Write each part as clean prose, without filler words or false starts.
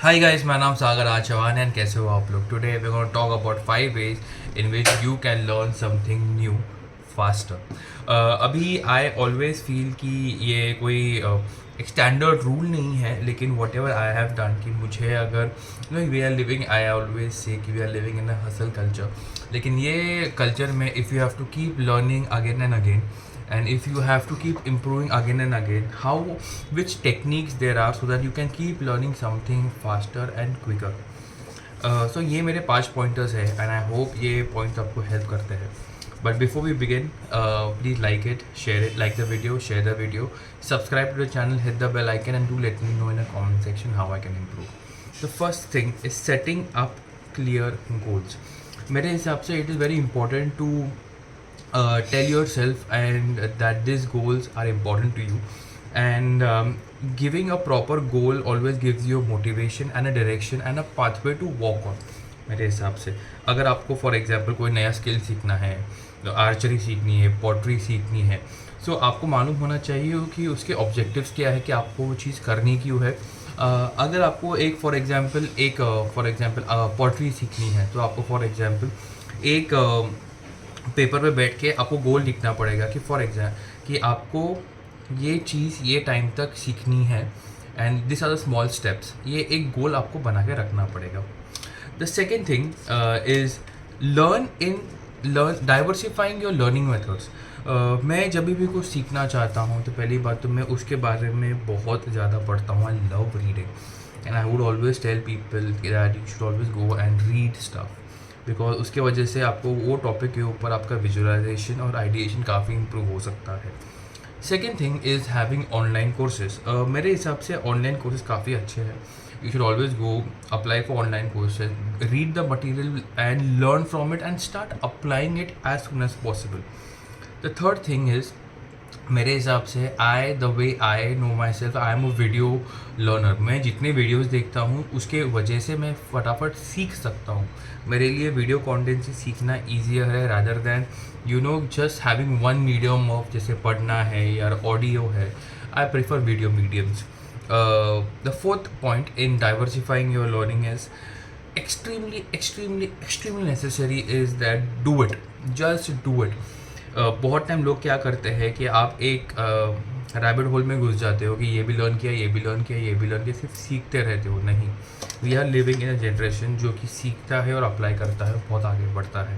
Hi guys, my name is Sagar Raj Chauhan and कैसे हो आप लोग? Today we're going to talk about 5 ways in which you can learn something new faster. अभी I always feel कि ये कोई एक स्टैंडर्ड रूल नहीं है, लेकिन whatever I have done कि मुझे अगर we are living, I always say कि we are living in a hustle culture, लेकिन ये कल्चर में if you have to keep learning again and again, and if you have to keep improving again and again, how, which techniques there are so that you can keep learning something faster and quicker. So ये मेरे 5 pointers है and I hope ये points आपको help करते हैं. But before we begin, please like it, share it, like the video, share the video, subscribe to the channel, hit the bell icon, and do let me know in the comment section how I can improve. The first thing is setting up clear goals. मेरे हिसाब से it is very important to tell yourself and that these goals are important to you, and giving a proper goal always gives you motivation and a direction and a pathway to walk on. मेरे हिसाब से अगर आपको for example कोई नया skill सीखना है, archery सीखनी है, पॉटरी सीखनी है, सो आपको मालूम होना चाहिए कि उसके ऑब्जेक्टिव्स क्या है, कि आपको वो चीज़ करनी क्यों है. अगर आपको एक फॉर एग्जांपल पॉटरी सीखनी है, तो आपको फॉर एग्जांपल एक पेपर पे बैठ के आपको गोल लिखना पड़ेगा कि फॉर एग्जाम्पल कि आपको ये चीज़ ये टाइम तक सीखनी है, and this are the small steps. ये एक गोल आपको बना के रखना पड़ेगा. The second thing is learn diversifying your learning methods. मैं जब भी कुछ सीखना चाहता हूँ तो पहली बात तो मैं उसके बारे में बहुत ज़्यादा पढ़ता हूँ. I love reading and I would always tell people that you should always go and read stuff, because उसके वजह से आपको वो टॉपिक के ऊपर आपका विजुअलाइजेशन और आइडिएशन काफ़ी इम्प्रूव हो सकता है. Second thing is having online courses. मेरे हिसाब से ऑनलाइन कोर्सेज काफ़ी अच्छे हैं. You should always go apply for online courses, read the material and learn from it and start applying it as soon as possible. The third thing is, मेरे हिसाब से the way I know myself, I am a video learner. मैं जितने videos देखता हूँ उसके वजह से मैं फटाफट सीख सकता हूँ. मेरे लिए वीडियो कंटेंट से सीखना ईजियर है rather than just having one medium of, जैसे पढ़ना है या ऑडियो है. I prefer video mediums. The fourth point in diversifying your learning is extremely necessary is that do it, just do it. बहुत time लोग क्या करते हैं कि आप एक रैबिट होल में घुस जाते हो कि ये भी लर्न किया, ये भी लर्न किया, ये भी लर्न किया, सिर्फ सीखते रहते हो. नहीं, we are living in a generation जो कि सीखता है और अप्लाई करता है, बहुत आगे बढ़ता है.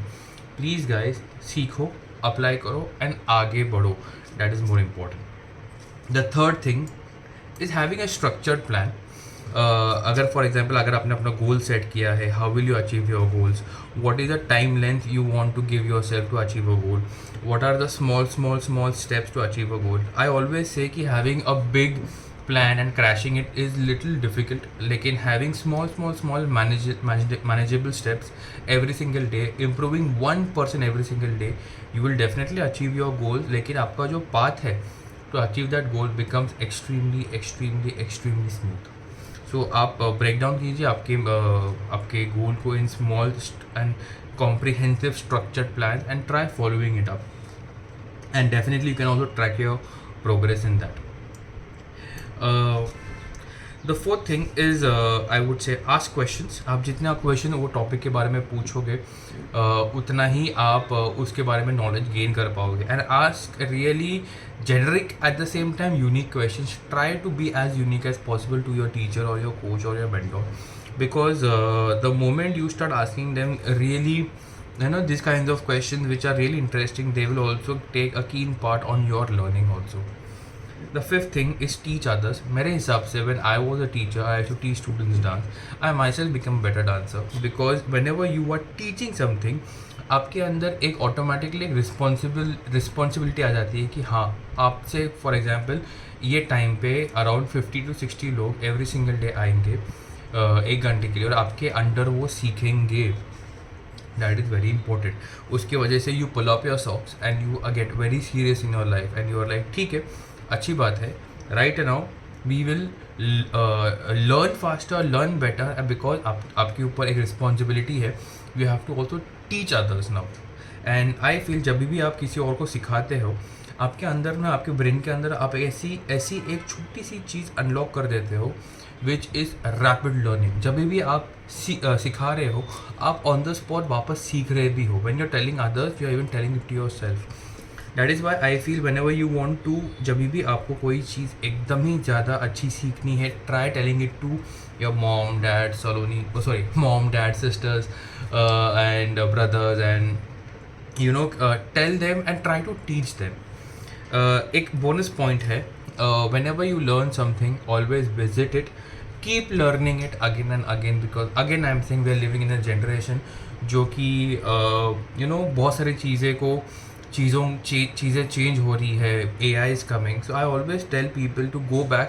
प्लीज़ गाइज, सीखो, अप्लाई करो एंड आगे बढ़ो. That is more important. The third thing is having a structured plan. अगर फॉर एग्जाम्पल अगर आपने अपना गोल सेट किया है, how will you achieve your goals, what is the time length you want to give yourself to achieve a goal, what are the small steps to achieve a goal. I always say कि having a big plan and crashing it is little difficult, लेकिन having small manageable steps every single day, improving 1% every single day, you will definitely achieve your goal. लेकिन आपका जो path है to achieve that goal becomes extremely smooth. So आप break down कीजिए आपके गोल को in small and comprehensive structured plan and try following it up, and definitely you can also track your progress in that. The fourth thing is I would say ask questions. आप जितना question वो topic के बारे में पूछोगे उतना ही आप उसके बारे में नॉलेज गेन कर पाओगे. And ask really generic at the same time unique questions. Try to be as unique as possible to your teacher or your coach or your mentor, because the moment you start asking them really these kinds of questions which are really interesting, they will also take a keen part on your learning also. The fifth thing is teach others. मेरे हिसाब से when I was a teacher, I used to teach students dance. I myself become a better dancer because whenever you are teaching something, आपके अंदर एक automatically एक responsibility आ जाती है कि हाँ, आपसे फॉर एग्जांपल ये टाइम पे अराउंड 50 to 60 लोग एवरी सिंगल डे आएंगे 1 घंटे के लिए और आपके अंडर वो सीखेंगे. That is very important. उसकी वजह से you pull up your socks and you get very serious in your life and you are like ठीक है, अच्छी बात है, right now we will learn faster, learn better, because आपके ऊपर एक रिस्पॉन्सिबिलिटी है. You have to also teach others now. And I feel जब भी आप किसी और को सिखाते हो, आपके अंदर ना, आपके ब्रेन के अंदर आप ऐसी एक छोटी सी चीज़ अनलॉक कर देते हो विच इज़ रैपिड लर्निंग. जब भी आप सिखा रहे हो, आप ऑन द स्पॉट वापस सीख रहे भी हो. When you are telling others, you are even telling it to yourself. That is why I feel whenever you want to, जब भी आपको कोई चीज़ एकदम ही ज़्यादा अच्छी सीखनी है, try telling it to your mom, dad, mom, dad, sisters and brothers, and you know tell them and try to teach them. एक बोनस पॉइंट है, whenever you learn something, always visit it, keep learning it again and again, because again I'm saying we are living in a generation जो कि बहुत सारी चीज़ें change हो रही है. AI is coming, so I always tell people to go back,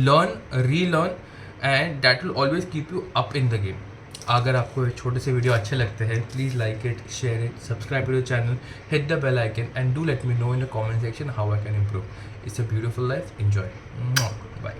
learn, relearn, and that will always keep you up in the game. अगर आपको छोटे से वीडियो अच्छे लगते हैं, please like it, share it, subscribe to the channel, hit the bell icon, and do let me know in the comment section how I can improve. It's a beautiful life. Enjoy. Bye.